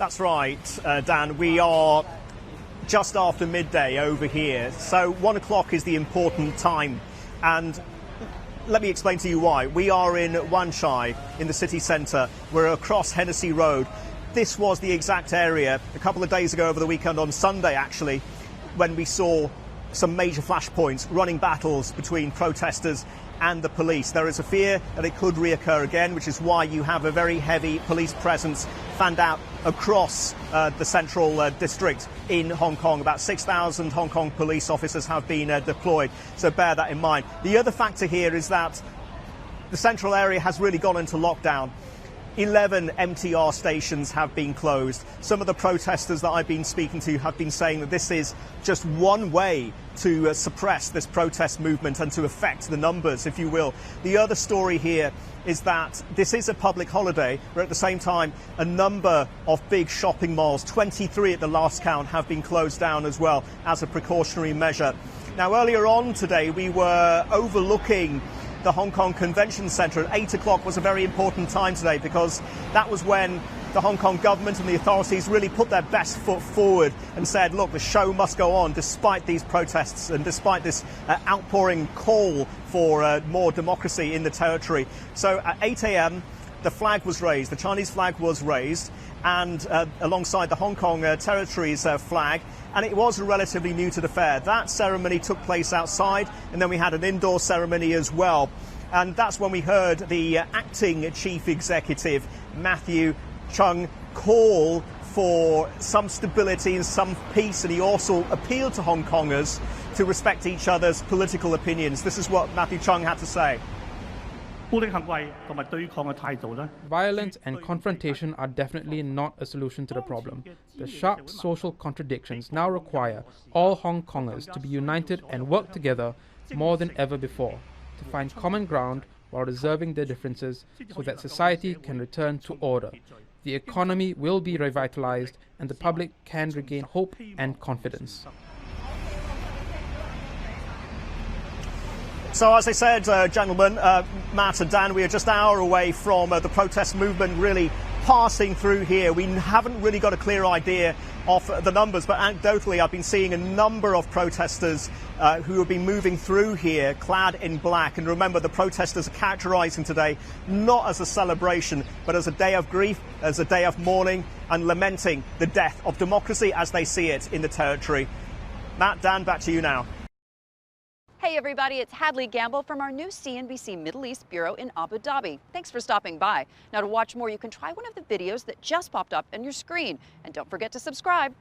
That's right, Dan. We are just after midday over here. So 1 o'clock is the important time. And let me explain to you why. We are in Wan Chai in the city centre. We're across Hennessy Road. This was the exact area a couple of days ago over the weekend, on Sunday actually, when we saw some major flashpoints, running battles between protesters and the police. There is a fear that it could reoccur again, which is why you have a very heavy police presence fanned out across the central district in Hong Kong. About 6,000 Hong Kong police officers have been deployed, so bear that in mind. The other factor here is that the central area has really gone into lockdown. 11 MTR stations have been closed. Some of the protesters that I've been speaking to have been saying that this is just one way to suppress this protest movement and to affect the numbers, if you will. The other story here is that this is a public holiday, but at the same time, a number of big shopping malls, 23 at the last count, have been closed down as well as a precautionary measure. Now, earlier on today, we were overlooking the Hong Kong Convention Centre. At 8 o'clock was a very important time today, because that was when the Hong Kong government and the authorities really put their best foot forward and said, look, the show must go on despite these protests and despite this outpouring call for more democracy in the territory. So at 8 a.m. the flag was raised, the Chinese flag was raised, and alongside the Hong Kong territory's flag, and it was relatively new to the fair. That ceremony took place outside, and then we had an indoor ceremony as well. And that's when we heard the acting chief executive, Matthew Cheung, call for some stability and some peace, and he also appealed to Hong Kongers to respect each other's political opinions. This is what Matthew Cheung had to say. Violence and confrontation are definitely not a solution to the problem. The sharp social contradictions now require all Hong Kongers to be united and work together more than ever before, to find common ground while reserving their differences so that society can return to order. The economy will be revitalized and the public can regain hope and confidence. So as I said, gentlemen, Matt and Dan, we are just an hour away from the protest movement really passing through here. We haven't really got a clear idea of the numbers, but anecdotally I've been seeing a number of protesters who have been moving through here clad in black. And remember, the protesters are characterising today not as a celebration, but as a day of grief, as a day of mourning and lamenting the death of democracy as they see it in the territory. Matt, Dan, back to you now. Hey everybody, it's Hadley Gamble from our new CNBC Middle East Bureau in Abu Dhabi. Thanks for stopping by. Now, to watch more, you can try one of the videos that just popped up on your screen. And don't forget to subscribe.